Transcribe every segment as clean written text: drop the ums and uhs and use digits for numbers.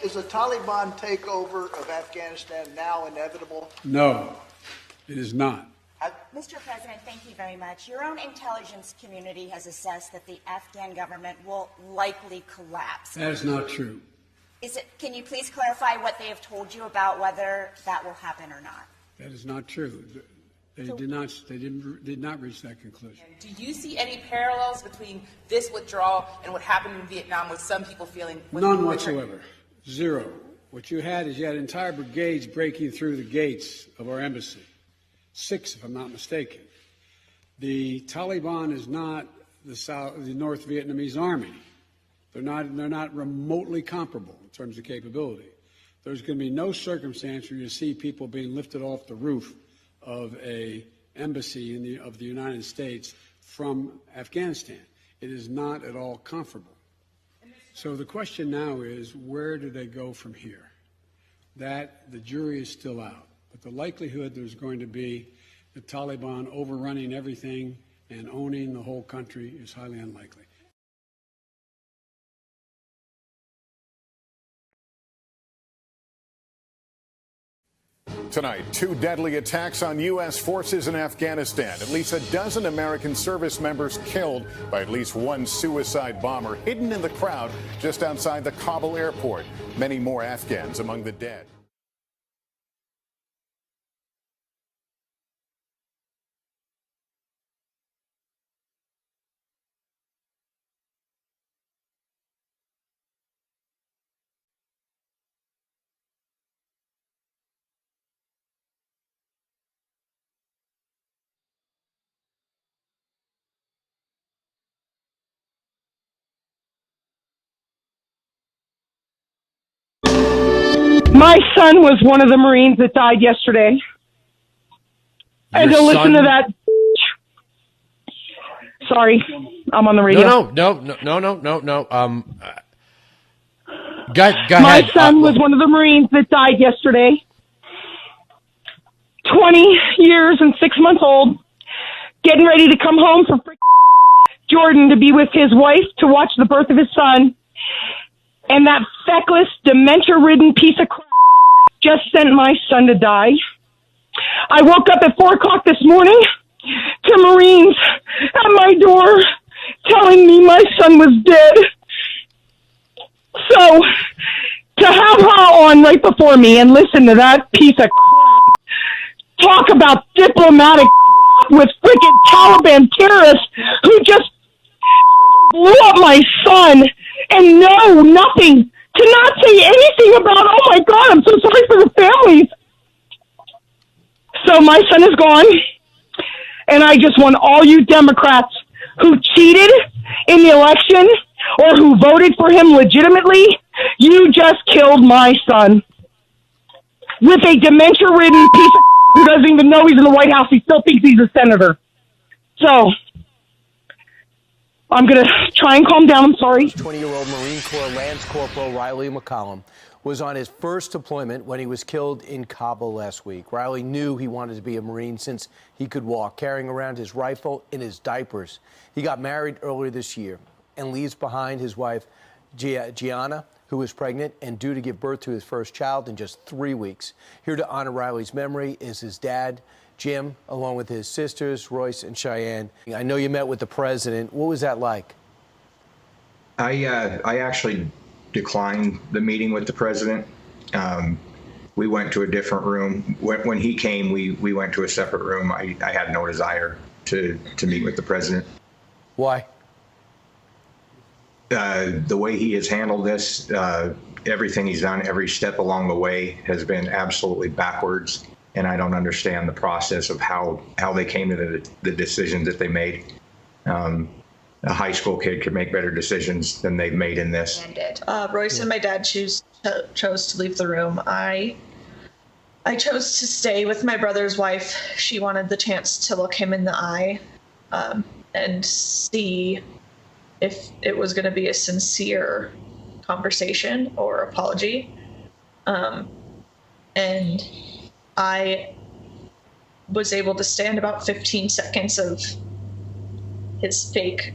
Is a Taliban takeover of Afghanistan now inevitable? No, it is not. Mr. President, thank you very much. Your own intelligence community has assessed that the Afghan government will likely collapse. That is not true. Can you please clarify what they have told you about whether that will happen or not? That is not true. They did not reach that conclusion. Do you see any parallels between this withdrawal and what happened in Vietnam, with some people feeling? None whatsoever. Zero. What you had entire brigades breaking through the gates of our embassy. 6, if I'm not mistaken. The Taliban is not the North Vietnamese army. They're not remotely comparable in terms of capability. There's going to be no circumstance where you see people being lifted off the roof of a embassy of the United States from Afghanistan. It is not at all comparable. So the question now is, where do they go from here? That the jury is still out. But the likelihood there's going to be the Taliban overrunning everything and owning the whole country is highly unlikely. Tonight, 2 deadly attacks on U.S. forces in Afghanistan. At least a dozen American service members killed by at least one suicide bomber hidden in the crowd just outside the Kabul airport. Many more Afghans among the dead. My son was one of the Marines that died yesterday. And to listen to that. Sorry, I'm on the radio. No. Go ahead. My son was one of the Marines that died yesterday. 20 years and 6 months old. Getting ready to come home from Jordan to be with his wife to watch the birth of his son. And that feckless, dementia-ridden piece of crap just sent my son to die. I woke up at 4 o'clock this morning to Marines at my door telling me my son was dead. So, to have her on right before me and listen to that piece of crap talk about diplomatic with freaking Taliban terrorists who just blew up my son and know nothing, to not say anything about, oh my God, I'm so sorry for the families. So my son is gone, and I just want all you Democrats who cheated in the election or who voted for him legitimately, you just killed my son. With a dementia-ridden piece of who doesn't even know he's in the White House, he still thinks he's a senator. So, I'm going to try and calm down. I'm sorry. 20-year-old Marine Corps Lance Corporal Riley McCollum was on his first deployment when he was killed in Kabul last week. Riley knew he wanted to be a Marine since he could walk, carrying around his rifle in his diapers. He got married earlier this year and leaves behind his wife, Gianna, who is pregnant and due to give birth to his first child in just 3 weeks. Here to honor Riley's memory is his dad, Jim, along with his sisters, Royce and Cheyenne. I know you met with the president. What was that like? I actually declined the meeting with the president. We went to a different room. When he came, we went to a separate room. I had no desire to meet with the president. Why? The way he has handled this, everything he's done, every step along the way has been absolutely backwards. And I don't understand the process of how they came to the decisions that they made. A high school kid could make better decisions than they've made in this. Royce and my dad chose to leave the room. I chose to stay with my brother's wife. She wanted the chance to look him in the eye and see if it was going to be a sincere conversation or apology. And I was able to stand about 15 seconds of his fake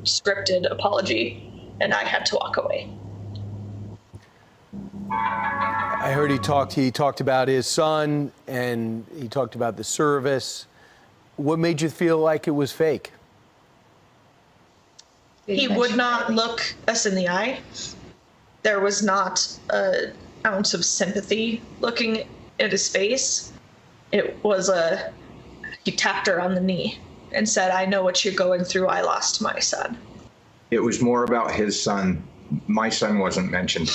scripted apology, and I had to walk away. I heard he talked about his son, and he talked about the service. What made you feel like it was fake? He would not look us in the eye. There was not an ounce of sympathy looking at his face. It was he tapped her on the knee and said, "I know what you're going through. I lost my son." It was more about his son. My son wasn't mentioned.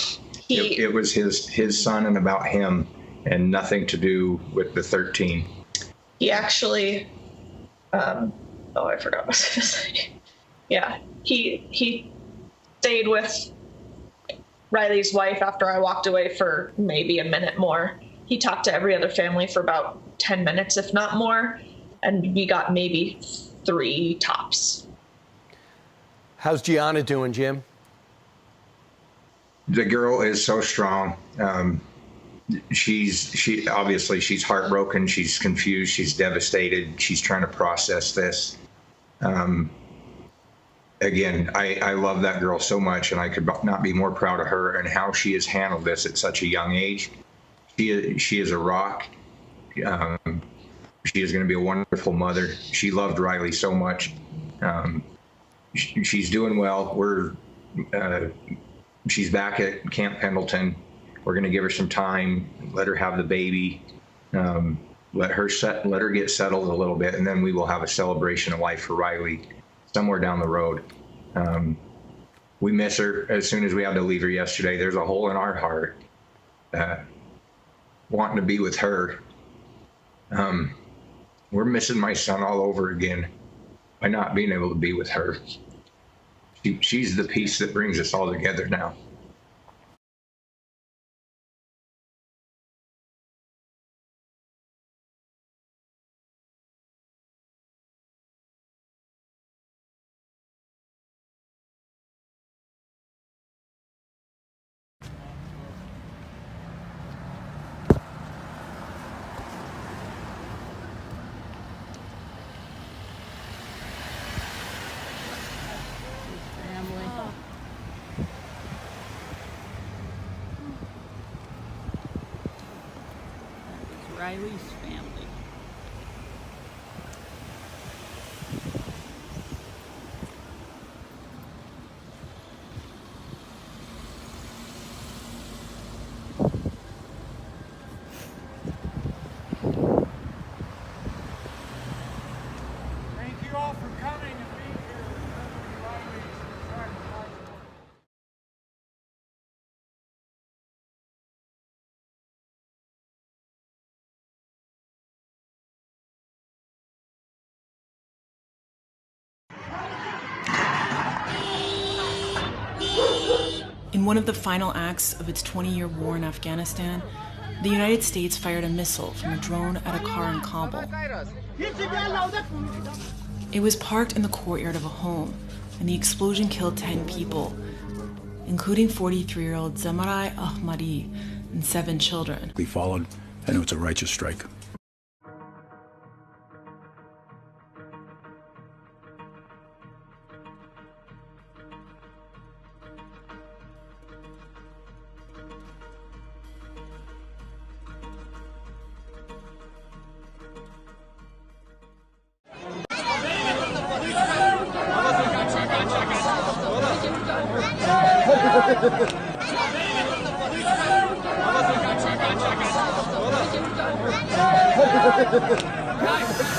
It was his son and about him, and nothing to do with the 13. He actually, I forgot what I was going to say. Yeah, he stayed with Riley's wife after I walked away for maybe a minute more. He talked to every other family for about 10 minutes, if not more, and we got maybe 3 tops. How's Gianna doing, Jim? The girl is so strong. She obviously she's heartbroken. She's confused. She's devastated. She's trying to process this. Again, I love that girl so much, and I could not be more proud of her and how she has handled this at such a young age. She is a rock. She is going to be a wonderful mother. She loved Riley so much. She's doing well. She's back at Camp Pendleton. We're going to give her some time, let her have the baby, let her get settled a little bit, and then we will have a celebration of life for Riley somewhere down the road. We miss her as soon as we had to leave her yesterday. There's a hole in our heart, wanting to be with her. We're missing my son all over again by not being able to be with her. She's the piece that brings us all together now. Riley's family. Thank you all for coming and being here. Riley's In one of the final acts of its 20-year war in Afghanistan, the United States fired a missile from a drone at a car in Kabul. It was parked in the courtyard of a home, and the explosion killed 10 people, including 43-year-old Zamarai Ahmadi and 7 children. We followed, and it was a righteous strike. Guys!